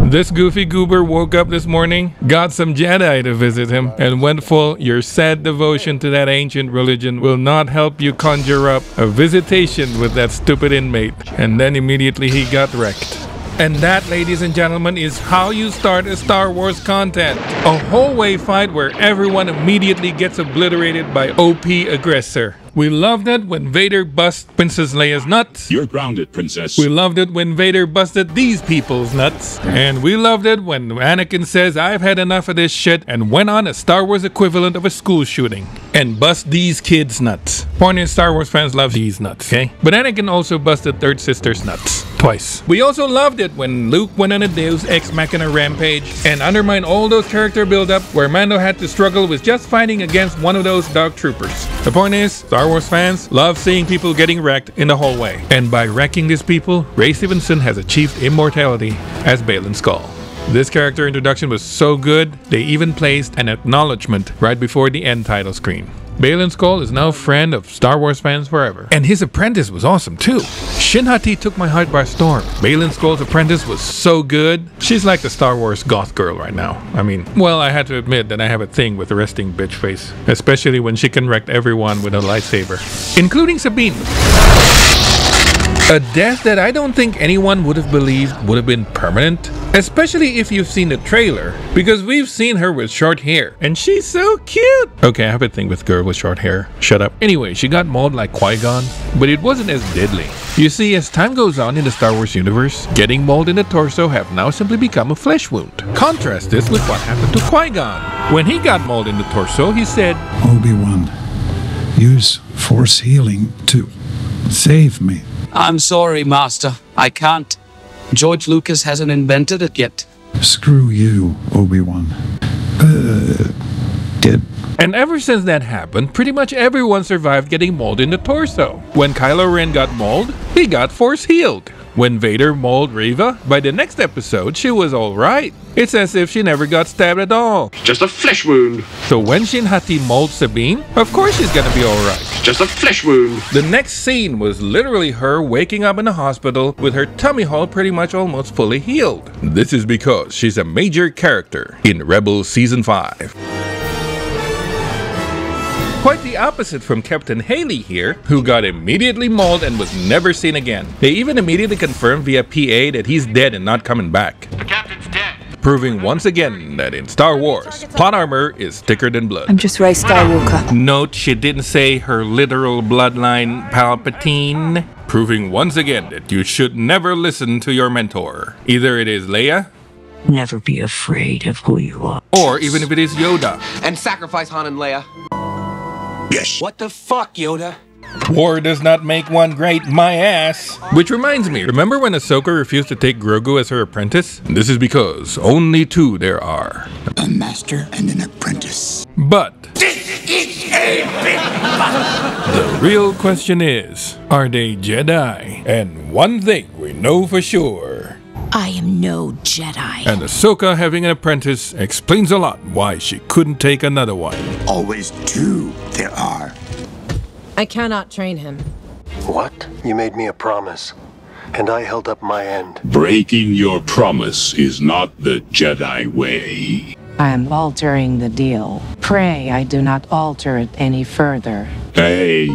This goofy goober woke up this morning, got some Jedi to visit him, and went full, your sad devotion to that ancient religion will not help you conjure up a visitation with that stupid inmate. And then immediately he got wrecked. And that, ladies and gentlemen, is how you start a Star Wars content. A hallway fight where everyone immediately gets obliterated by OP aggressor. We loved it when Vader bust Princess Leia's nuts. You're grounded, princess. We loved it when Vader busted these people's nuts. And we loved it when Anakin says, I've had enough of this shit, and went on a Star Wars equivalent of a school shooting and bust these kids' nuts. Point is, Star Wars fans love these nuts, okay? But Anakin also busted Third Sister's nuts. Twice. We also loved it when Luke went on a Deus Ex Machina rampage and undermined all those character build-up where Mando had to struggle with just fighting against one of those dog troopers. The point is, Star Wars fans love seeing people getting wrecked in the hallway. And by wrecking these people, Ray Stevenson has achieved immortality as Balan Skoll. This character introduction was so good, they even placed an acknowledgement right before the end title screen. Balan Skoll is now a friend of Star Wars fans forever. And his apprentice was awesome too. Shin Hati took my heart by storm. Balan Skoll's apprentice was so good. She's like the Star Wars goth girl right now. I mean, well, I had to admit that I have a thing with the resting bitch face. Especially when she can wreck everyone with a lightsaber. Including Sabine. A death that I don't think anyone would have believed would have been permanent. Especially if you've seen the trailer, because we've seen her with short hair, and she's so cute! Okay, I have a thing with girl with short hair. Shut up. Anyway, she got mauled like Qui-Gon, but it wasn't as deadly. You see, as time goes on in the Star Wars universe, getting mauled in the torso have now simply become a flesh wound. Contrast this with what happened to Qui-Gon. When he got mauled in the torso, he said, Obi-Wan, use Force healing to save me. I'm sorry, Master. I can't. George Lucas hasn't invented it yet. Screw you, Obi-Wan. And ever since that happened, pretty much everyone survived getting mauled in the torso. When Kylo Ren got mauled, he got force healed. When Vader mauled Reva, by the next episode, she was alright. It's as if she never got stabbed at all. Just a flesh wound. So when Shin Hati mauled Sabine, of course she's gonna be alright. Just a flesh wound. The next scene was literally her waking up in a hospital with her tummy hole pretty much almost fully healed. This is because she's a major character in Rebels Season 5. Quite the opposite from Captain Haley here, who got immediately mauled and was never seen again. They even immediately confirmed via PA that he's dead and not coming back. The captain's dead. Proving once again that in Star Wars, plot armor is thicker than blood. I'm just Rey Skywalker. Note she didn't say her literal bloodline Palpatine. Proving once again that you should never listen to your mentor. Either it is Leia, Never be afraid of who you are. or even if it is Yoda. And sacrifice Han and Leia. Yes. What the fuck, Yoda? War does not make one great, my ass. Which reminds me, remember when Ahsoka refused to take Grogu as her apprentice? This is because only two there are. A master and an apprentice. But This is a big the real question is, are they Jedi? And one thing we know for sure. I am no Jedi. And Ahsoka having an apprentice explains a lot why she couldn't take another one. Always two there are. I cannot train him. What? You made me a promise, and I held up my end. Breaking your promise is not the Jedi way. I am altering the deal. Pray I do not alter it any further. Hey,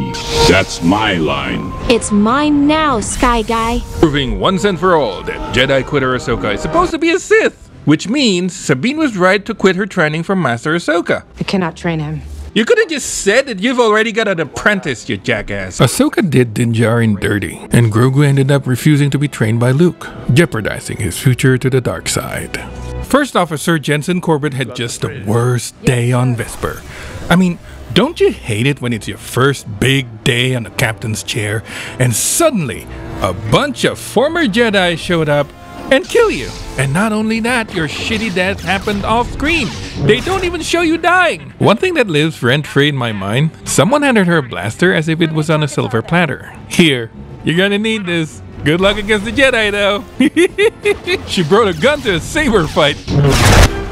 that's my line. It's mine now, Sky Guy. Proving once and for all that Jedi quitter Ahsoka is supposed to be a Sith. Which means Sabine was right to quit her training from Master Ahsoka. I cannot train him. You could have just said that you've already got an apprentice, you jackass. Ahsoka did Din Djarin dirty, and Grogu ended up refusing to be trained by Luke, jeopardizing his future to the dark side. First Officer Jensen Corbett had just the worst day on Vesper. I mean, don't you hate it when it's your first big day on the captain's chair, and suddenly a bunch of former Jedi showed up and kill you? And not only that, your shitty death happened off screen. They don't even show you dying. One thing that lives rent-free in my mind, someone handed her a blaster as if it was on a silver platter. Here, you're gonna need this. Good luck against the Jedi though. She brought a gun to a saber fight.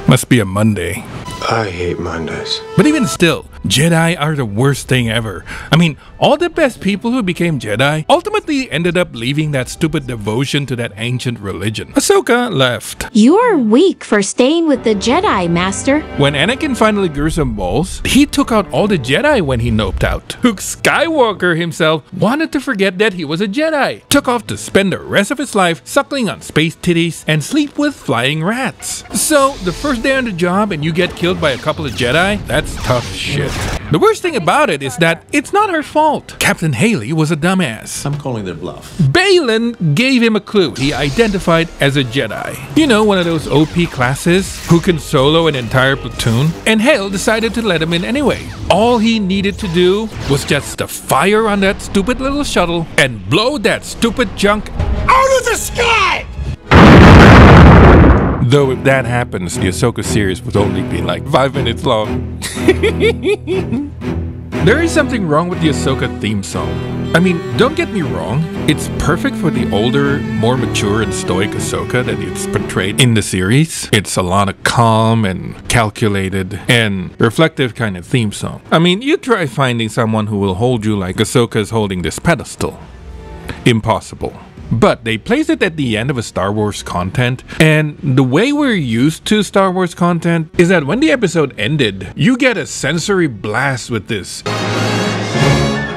Must be a Monday. I hate Mondays. But even still, Jedi are the worst thing ever. I mean, all the best people who became Jedi ultimately ended up leaving that stupid devotion to that ancient religion. Ahsoka left. You're weak for staying with the Jedi, Master. When Anakin finally grew some balls, he took out all the Jedi when he noped out. Luke Skywalker himself wanted to forget that he was a Jedi. Took off to spend the rest of his life suckling on space titties and sleep with flying rats. So, the first day on the job and you get killed by a couple of Jedi, that's tough shit. The worst thing about it is that it's not her fault. Captain Haley was a dumbass. I'm calling their bluff. Balan gave him a clue. He identified as a Jedi. You know, one of those OP classes who can solo an entire platoon? And Hale decided to let him in anyway. All he needed to do was just to fire on that stupid little shuttle and blow that stupid junk out of the sky! Though if that happens, the Ahsoka series would only be like 5 minutes long. There is something wrong with the Ahsoka theme song. I mean, don't get me wrong, it's perfect for the older, more mature and stoic Ahsoka that it's portrayed in the series. It's a lot of calm and calculated and reflective kind of theme song. I mean, you try finding someone who will hold you like Ahsoka is holding this pedestal. Impossible. But they place it at the end of a Star Wars content, and the way we're used to Star Wars content is that when the episode ended, you get a sensory blast with this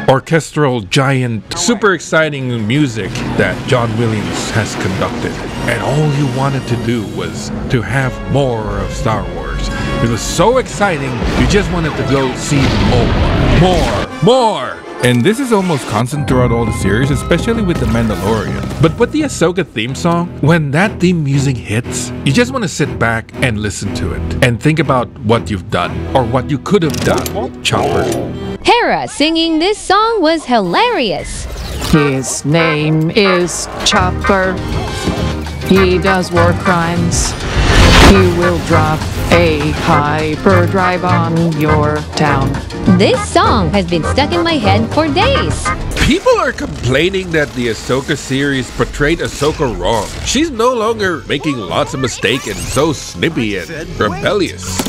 orchestral giant, super exciting music that John Williams has conducted. And all you wanted to do was to have more of Star Wars. It was so exciting, you just wanted to go see more. And this is almost constant throughout all the series, especially with The Mandalorian. But with the Ahsoka theme song, when that theme music hits, you just want to sit back and listen to it and think about what you've done or what you could have done, Chopper. Hera singing this song was hilarious. His name is Chopper. He does war crimes. He will drop a hyperdrive on your town. This song has been stuck in my head for days. People are complaining that the Ahsoka series portrayed Ahsoka wrong. She's no longer making lots of mistakes and so snippy and rebellious.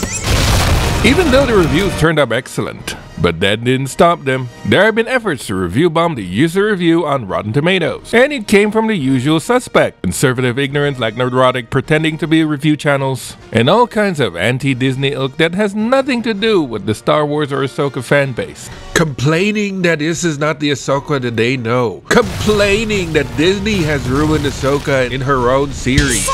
Even though the reviews turned out excellent, but that didn't stop them. There have been efforts to review bomb the user review on Rotten Tomatoes, and it came from the usual suspect: conservative ignorance like neurotic pretending to be review channels, and all kinds of anti-Disney ilk that has nothing to do with the Star Wars or Ahsoka fanbase. Complaining that this is not the Ahsoka that they know. Complaining that Disney has ruined Ahsoka in her own series.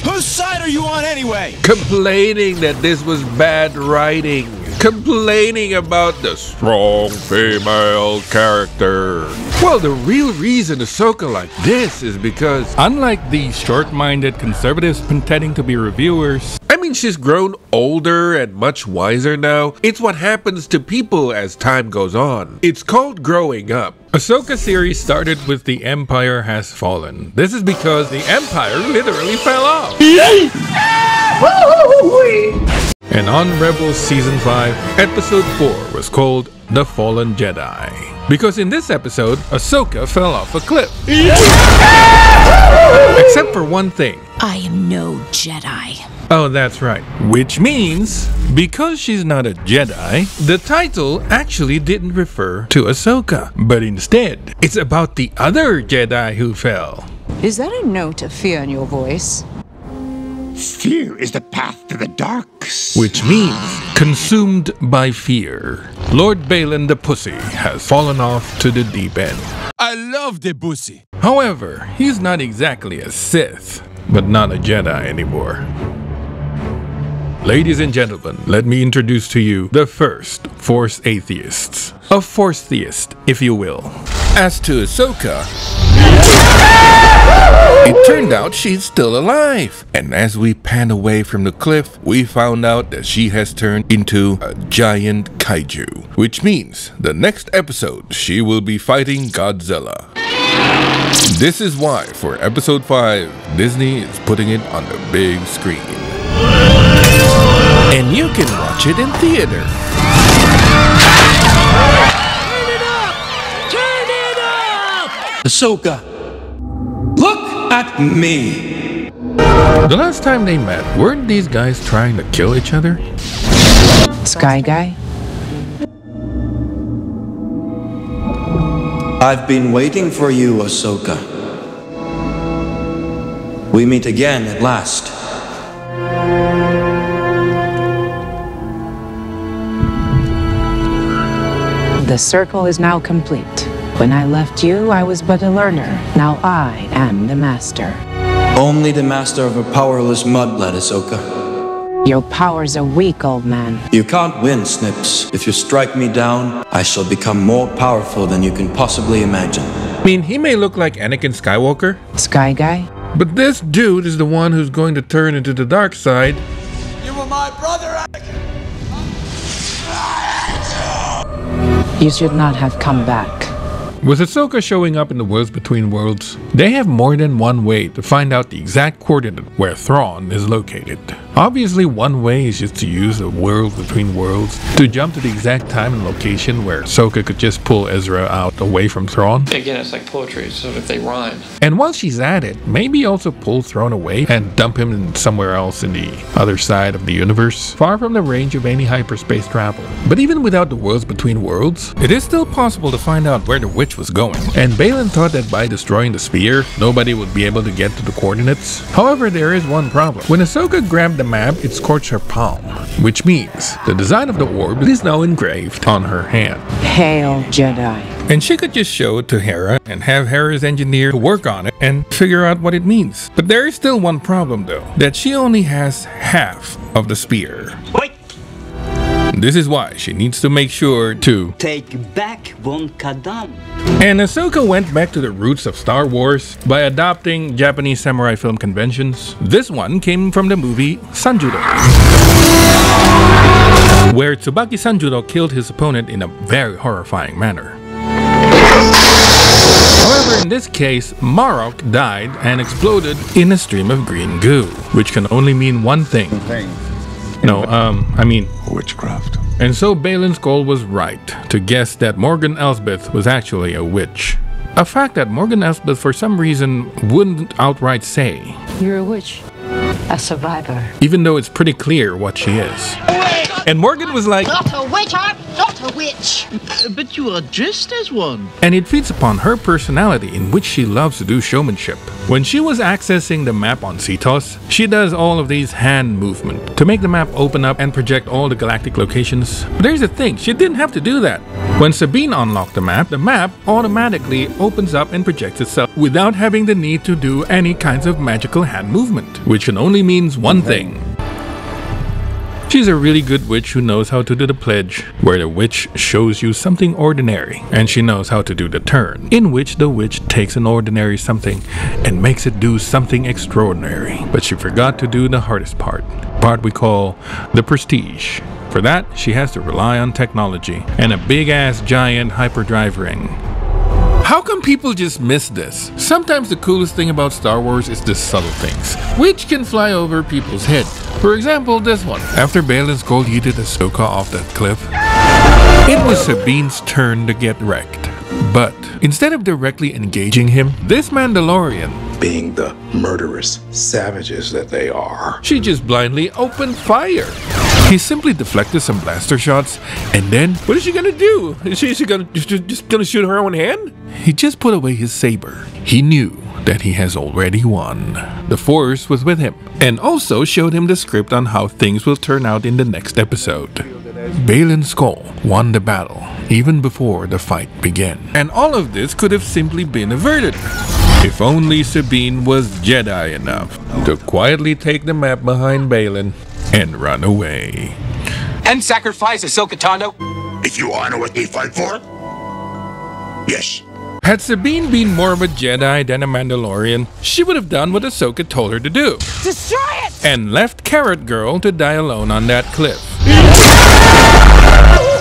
Whose side are you on anyway? Complaining that this was bad writing. Complaining about the strong female character. Well, the real reason Ahsoka like this is because, unlike these short-minded conservatives pretending to be reviewers, I mean, she's grown older and much wiser now. It's what happens to people as time goes on. It's called growing up. Ahsoka series started with The Empire Has Fallen. This is because the Empire literally fell off. And on Rebels Season 5, Episode 4 was called The Fallen Jedi. Because in this episode, Ahsoka fell off a cliff. Except for one thing. I am no Jedi. Oh, that's right. Which means, because she's not a Jedi, the title actually didn't refer to Ahsoka, but instead, it's about the other Jedi who fell. Is that a note of fear in your voice? Fear is the path to the darks. Which means, consumed by fear, Lord Balan the Pussy has fallen off to the deep end. I love the pussy. However, he's not exactly a Sith, but not a Jedi anymore. Ladies and gentlemen, let me introduce to you the first Force Atheists. A Force Theist, if you will. As to Ahsoka, it turned out she's still alive. And as we pan away from the cliff, we found out that she has turned into a giant kaiju. Which means, the next episode, she will be fighting Godzilla. This is why, for episode 5, Disney is putting it on the big screen. And you can watch it in theater. Turn it up! Turn it up! Ahsoka, look at me. The last time they met, weren't these guys trying to kill each other? Sky Guy? I've been waiting for you, Ahsoka. We meet again at last. The circle is now complete. When I left you, I was but a learner. Now I am the master. Only the master of a powerless mudblood, Ahsoka. Your powers are weak, old man. You can't win, Snips. If you strike me down, I shall become more powerful than you can possibly imagine. I mean, he may look like Anakin Skywalker, Sky Guy? but this dude is the one who's going to turn into the dark side. You were my brother, Anakin! You should not have come back. With Ahsoka showing up in the Worlds Between Worlds, they have more than one way to find out the exact coordinate where Thrawn is located. Obviously, one way is just to use the Worlds Between Worlds to jump to the exact time and location where Ahsoka could just pull Ezra out away from Thrawn. Again, it's like poetry, so if they rhyme. And while she's at it, maybe also pull Thrawn away and dump him in somewhere else in the other side of the universe, far from the range of any hyperspace travel. But even without the Worlds Between Worlds, it is still possible to find out where the witch was going. And Balan thought that by destroying the spear, nobody would be able to get to the coordinates. However, there is one problem. When Ahsoka grabbed the map, it scorched her palm, which means the design of the orb is now engraved on her hand. Hail, Jedi. And she could just show it to Hera and have Hera's engineer work on it and figure out what it means. But there is still one problem though, that she only has half of the spear. Wait! This is why she needs to make sure to take back one Kadam. And Ahsoka went back to the roots of Star Wars by adopting Japanese samurai film conventions. This one came from the movie Sanjuro, where Tsubaki Sanjuro killed his opponent in a very horrifying manner. However, in this case, Marok died and exploded in a stream of green goo, which can only mean one thing. Witchcraft. And so Balan Skoll was right to guess that Morgan Elsbeth was actually a witch. A fact that Morgan Elsbeth for some reason wouldn't outright say. You're a witch. A survivor. Even though it's pretty clear what she is. And Morgan was like, not a witch, I'm not a witch. But you are dressed as one. And it feeds upon her personality in which she loves to do showmanship. When she was accessing the map on Cetos, she does all of these hand movements to make the map open up and project all the galactic locations. But there's the thing, she didn't have to do that. When Sabine unlocked the map automatically opens up and projects itself without having the need to do any kinds of magical hand movement, which can only means one thing. She's a really good witch who knows how to do the pledge, where the witch shows you something ordinary, and she knows how to do the turn, in which the witch takes an ordinary something and makes it do something extraordinary. But she forgot to do the hardest part we call the prestige. For that, she has to rely on technology and a big-ass giant hyperdrive ring. How come people just miss this? Sometimes the coolest thing about Star Wars is the subtle things, which can fly over people's head. For example, this one. After Balan Skoll yeeted Ahsoka off that cliff, it was Sabine's turn to get wrecked. But instead of directly engaging him, this Mandalorian, being the murderous savages that they are, she just blindly opened fire. He simply deflected some blaster shots, and then, what is she gonna do? Is she just gonna shoot her own hand? He just put away his saber. He knew that he has already won. The Force was with him, and also showed him the script on how things will turn out in the next episode. Balan Skoll won the battle, even before the fight began. And all of this could have simply been averted, if only Sabine was Jedi enough to quietly take the map behind Balan and run away. And sacrifice Ahsoka Tano? If you honor what they fight for? Yes. Had Sabine been more of a Jedi than a Mandalorian, she would have done what Ahsoka told her to do. Destroy it! And left Carrot Girl to die alone on that cliff.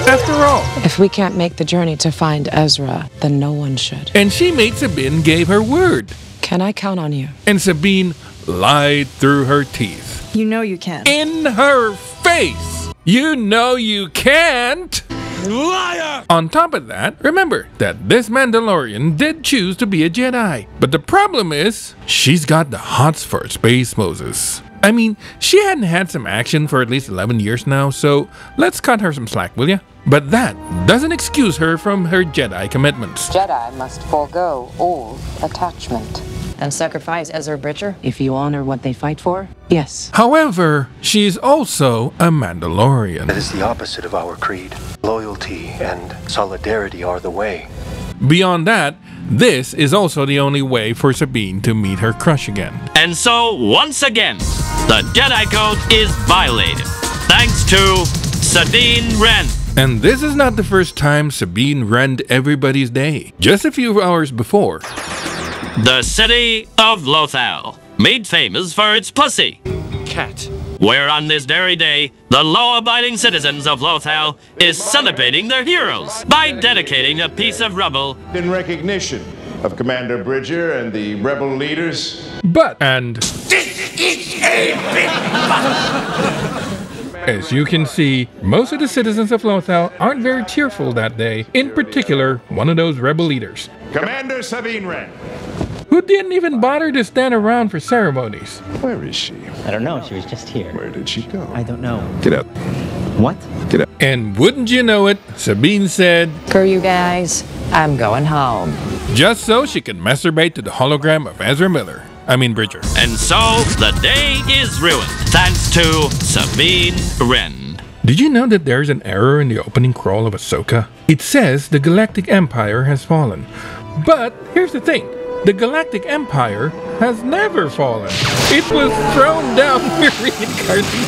After all, if we can't make the journey to find Ezra, then no one should. And she made Sabine gave her word. Can I count on you? And Sabine lied through her teeth. You know you can. In her face! You know you can't! Liar! On top of that, remember that this Mandalorian did choose to be a Jedi. But the problem is, she's got the hots for Space Moses. I mean, she hadn't had some action for at least 11 years now, so let's cut her some slack, will ya? But that doesn't excuse her from her Jedi commitments. Jedi must forego all attachment. And sacrifice Ezra Bridger? If you honor what they fight for, yes. However, she's also a Mandalorian. That is the opposite of our creed. Loyalty and solidarity are the way. Beyond that, this is also the only way for Sabine to meet her crush again. And so, once again, the Jedi Code is violated, thanks to Sabine Wren. And this is not the first time Sabine ruined everybody's day. Just a few hours before, the city of Lothal, made famous for its pussy cat, where on this very day, the law-abiding citizens of Lothal is celebrating their heroes by dedicating a piece of rubble in recognition of Commander Bridger and the rebel leaders. But, and this is a big as you can see, most of the citizens of Lothal aren't very cheerful that day, in particular, one of those rebel leaders. Commander Sabine Wren, who didn't even bother to stand around for ceremonies. Where is she? I don't know, she was just here. Where did she go? I don't know. Get out. What? Get out. And wouldn't you know it, Sabine said, "Screw you guys, I'm going home." Just so she could masturbate to the hologram of Ezra Bridger. And so, the day is ruined, thanks to Sabine Wren. Did you know that there's an error in the opening crawl of Ahsoka? It says the Galactic Empire has fallen. But here's the thing. The Galactic Empire has never fallen. It was thrown down during incarnation.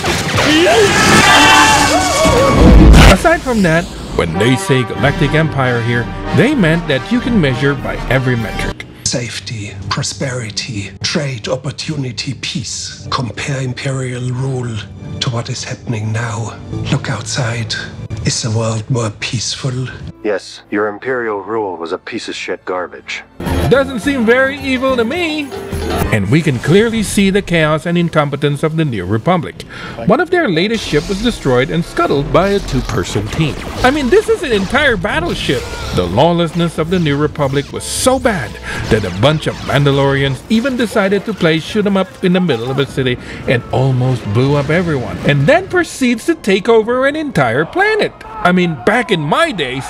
Aside from that, when they say Galactic Empire here, they meant that you can measure by every metric. Safety, prosperity, trade, opportunity, peace. Compare imperial rule to what is happening now. Look outside. Is the world more peaceful? Yes, your imperial rule was a piece of shit garbage. Doesn't seem very evil to me. And we can clearly see the chaos and incompetence of the New Republic. One of their latest ships was destroyed and scuttled by a two-person team. I mean, this is an entire battleship. The lawlessness of the New Republic was so bad that a bunch of Mandalorians even decided to play shoot 'em up in the middle of a city and almost blew up everyone. And then proceeds to take over an entire planet. I mean, back in my days,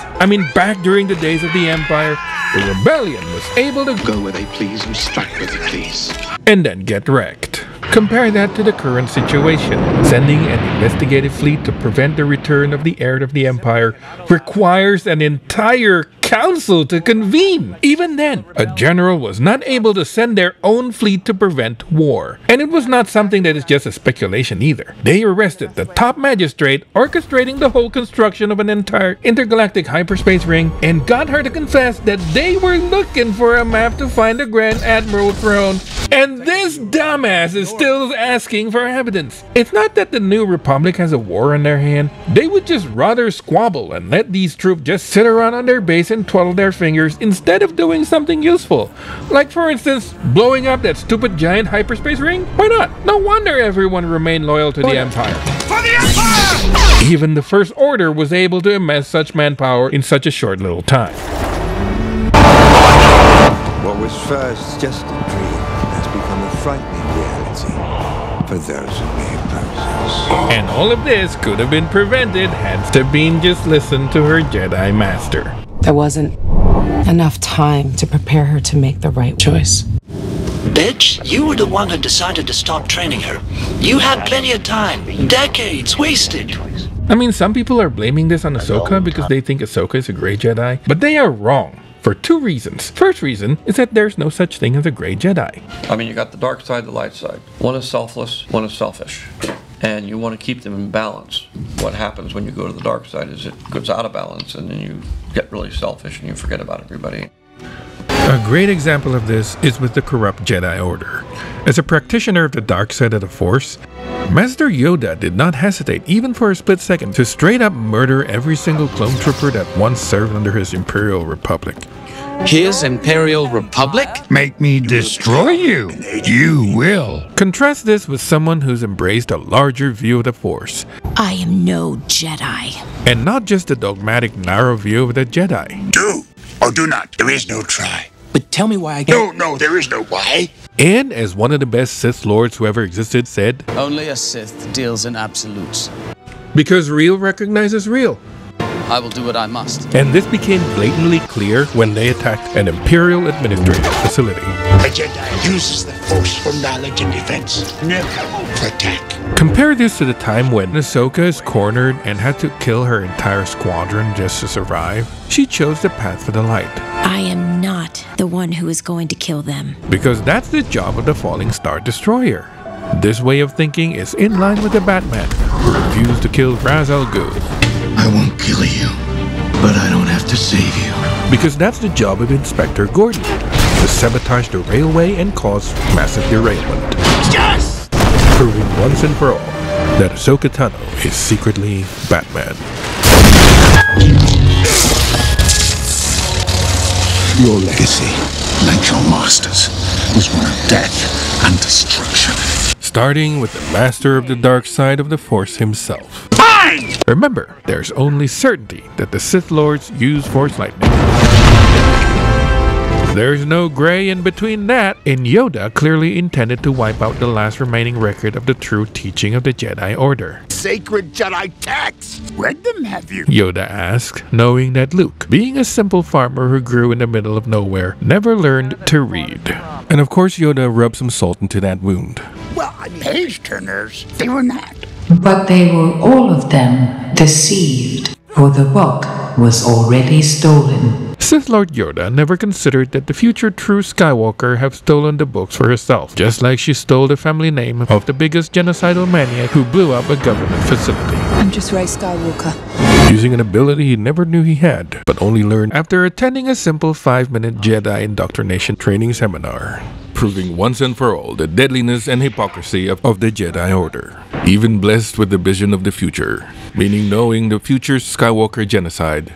back during the days of the Empire, the rebellion was able to go where they please and strike where they please. And then get wrecked. Compare that to the current situation. Sending an investigative fleet to prevent the return of the heir of the Empire requires an entire council to convene. Even then, a general was not able to send their own fleet to prevent war. And it was not something that is just a speculation either. They arrested the top magistrate orchestrating the whole construction of an entire intergalactic hyperspace ring and got her to confess that they were looking for a map to find the Grand Admiral Thrawn. And this dumbass is still asking for evidence. It's not that the New Republic has a war in their hand. They would just rather squabble and let these troops just sit around on their base and twaddle their fingers instead of doing something useful. Like, for instance, blowing up that stupid giant hyperspace ring? Why not? No wonder everyone remained loyal to the Empire. For the Empire! Even the First Order was able to amass such manpower in such a short little time. What was first just a dream has become a frightening reality for those who may oppose. And all of this could have been prevented had Sabine just listened to her Jedi Master. There wasn't enough time to prepare her to make the right choice. Bitch, you were the one who decided to stop training her. You had plenty of time. Decades wasted. I mean, some people are blaming this on Ahsoka because they think Ahsoka is a gray Jedi, but they are wrong. For two reasons. First reason is that there's no such thing as a gray Jedi. I mean, you got the dark side, the light side. One is selfless, one is selfish. And you want to keep them in balance. What happens when you go to the dark side is it goes out of balance and then you get really selfish and you forget about everybody. A great example of this is with the corrupt Jedi Order. As a practitioner of the dark side of the Force, Master Yoda did not hesitate even for a split second to straight up murder every single clone trooper that once served under his Imperial Republic. His Imperial Republic? Make me destroy you. You will. Contrast this with someone who's embraced a larger view of the Force. I am no Jedi. And not just the dogmatic, narrow view of the Jedi. Do or do not. There is no try. But tell me why I get... No, there is no why. And as one of the best Sith Lords who ever existed said, "Only a Sith deals in absolutes." Because real recognizes real. I will do what I must. And this became blatantly clear when they attacked an Imperial administrative facility. A Jedi uses the Force for knowledge and defense, never for attack. Compare this to the time when Ahsoka is cornered and had to kill her entire squadron just to survive. She chose the path for the light. I am not the one who is going to kill them. Because that's the job of the Falling Star Destroyer. This way of thinking is in line with the Batman, who refused to kill Ra's al Ghul. I won't kill you, but I don't have to save you. Because that's the job of Inspector Gordon, to sabotage the railway and cause massive derailment. Yes! Proving once and for all that Ahsoka Tano is secretly Batman. Your legacy, like your master's, was one of death and destruction. Starting with the master of the dark side of the Force himself. Fine! Remember, there's only certainty that the Sith Lords use Force lightning. There's no gray in between that, and Yoda clearly intended to wipe out the last remaining record of the true teaching of the Jedi Order. Sacred Jedi texts! Read them, have you? Yoda asked, knowing that Luke, being a simple farmer who grew in the middle of nowhere, never learned to read. And of course Yoda rubbed some salt into that wound. Well, page turners, they were not. But they were all of them deceived, for the book was already stolen. Sith Lord Yoda never considered that the future true Skywalker have stolen the books for herself, just like she stole the family name of the biggest genocidal maniac who blew up a government facility. I'm just Rey Skywalker. Using an ability he never knew he had, but only learned after attending a simple 5-minute Jedi indoctrination training seminar. Proving once and for all the deadliness and hypocrisy of the Jedi Order. Even blessed with the vision of the future, meaning knowing the future Skywalker genocide.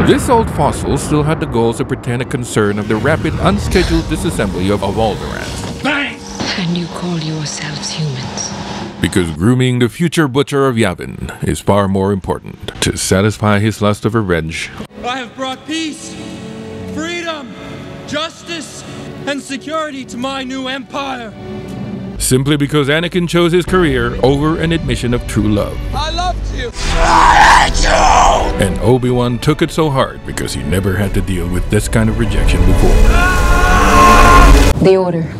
This old fossil still had the goals to pretend a concern of the rapid, unscheduled disassembly of Alderaan. Bang! And you call yourselves humans? Because grooming the future butcher of Yavin is far more important to satisfy his lust of revenge. I have brought peace, freedom, justice, and security to my new empire. Simply because Anakin chose his career over an admission of true love. I loved you! And Obi-Wan took it so hard because he never had to deal with this kind of rejection before. The Order.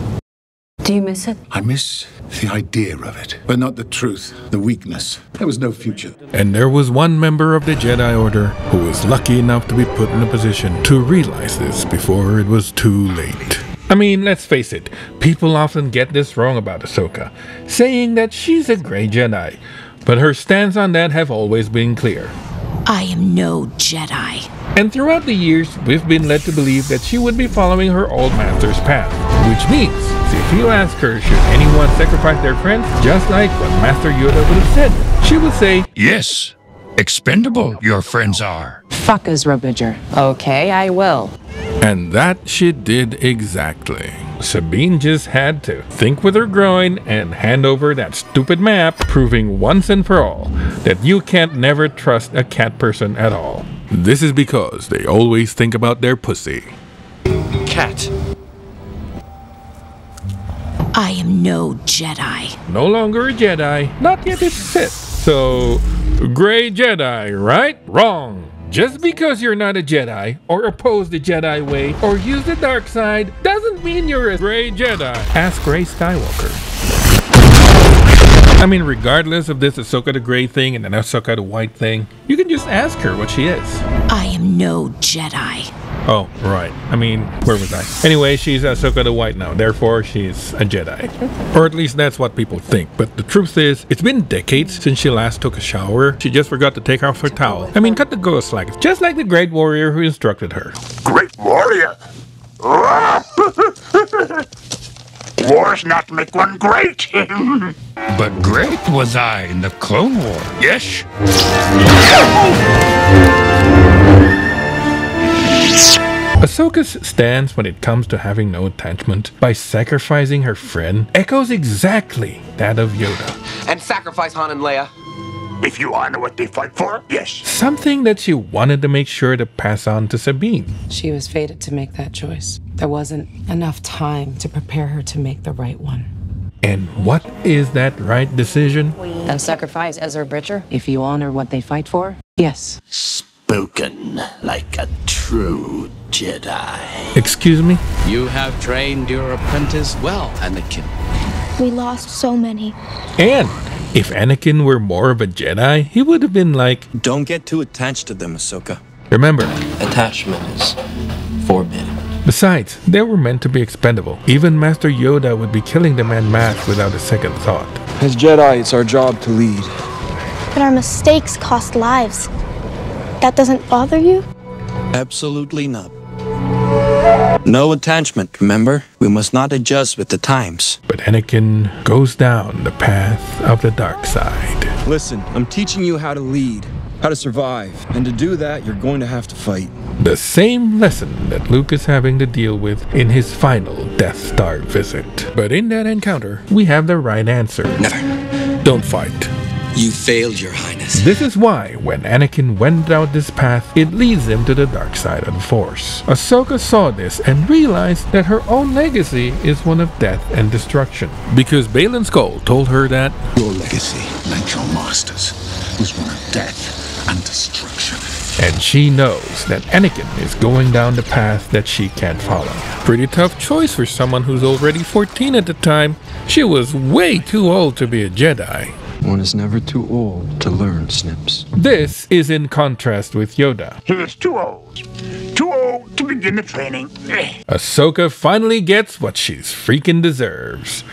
Do you miss it? I miss the idea of it, but not the truth, the weakness. There was no future. And there was one member of the Jedi Order who was lucky enough to be put in a position to realize this before it was too late. I mean, let's face it, people often get this wrong about Ahsoka, saying that she's a grey Jedi, but her stance on that have always been clear. I am no Jedi. And throughout the years, we've been led to believe that she would be following her old master's path, which means, if you ask her should anyone sacrifice their friends, just like what Master Yoda would have said, she would say, yes, expendable your friends are. Fuck Ezra Bridger. Okay, I will. And that she did exactly. Sabine just had to think with her groin and hand over that stupid map, proving once and for all that you can't never trust a cat person at all. This is because they always think about their pussy. Cat. I am no Jedi. No longer a Jedi, not yet a Sith. So, gray Jedi, right? Wrong. Just because you're not a Jedi, or oppose the Jedi way, or use the dark side, doesn't mean you're a gray Jedi. Ask Rey Skywalker. I mean, regardless of this Ahsoka the Grey thing and an Ahsoka the White thing, you can just ask her what she is. I am no Jedi. Oh, right. I mean, where was I? Anyway, she's Ahsoka the White now, therefore she's a Jedi. Or at least that's what people think. But the truth is, it's been decades since she last took a shower. She just forgot to take off her towel. I mean, cut the ghost slack. Just like the great warrior who instructed her. Great warrior? Wars not make one great. But great was I in the Clone War, yes? Ahsoka's stance when it comes to having no attachment by sacrificing her friend echoes exactly that of Yoda. And sacrifice Han and Leia. If you honor what they fight for, yes. Something that she wanted to make sure to pass on to Sabine. She was fated to make that choice. There wasn't enough time to prepare her to make the right one. And what is that right decision? And sacrifice Ezra Bridger? If you honor what they fight for, yes. Spoken like a true Jedi. Excuse me? You have trained your apprentice well, Anakin. We lost so many. And if Anakin were more of a Jedi, he would have been like... Don't get too attached to them, Ahsoka. Remember, Attachment is forbidden. besides, they were meant to be expendable. Even Master Yoda would be killing them en masse without a second thought. As Jedi, it's our job to lead. But our mistakes cost lives. That doesn't bother you? Absolutely not. No attachment, remember? We must not adjust with the times. But Anakin goes down the path of the dark side. Listen, I'm teaching you how to lead, how to survive. And to do that, you're going to have to fight. The same lesson that Luke is having to deal with in his final Death Star visit. But in that encounter, we have the right answer. Never. Don't fight. You failed, Your Highness. This is why, when Anakin went down this path, it leads him to the dark side of the Force. Ahsoka saw this and realized that her own legacy is one of death and destruction. Because Balan Skoll told her that your legacy, like your master's, was one of death and destruction. And she knows that Anakin is going down the path that she can't follow. Pretty tough choice for someone who's already 14 at the time. She was way too old to be a Jedi. One is never too old to learn, Snips. This is in contrast with Yoda. He is too old. Too old to begin the training. Ahsoka finally gets what she's freaking deserves.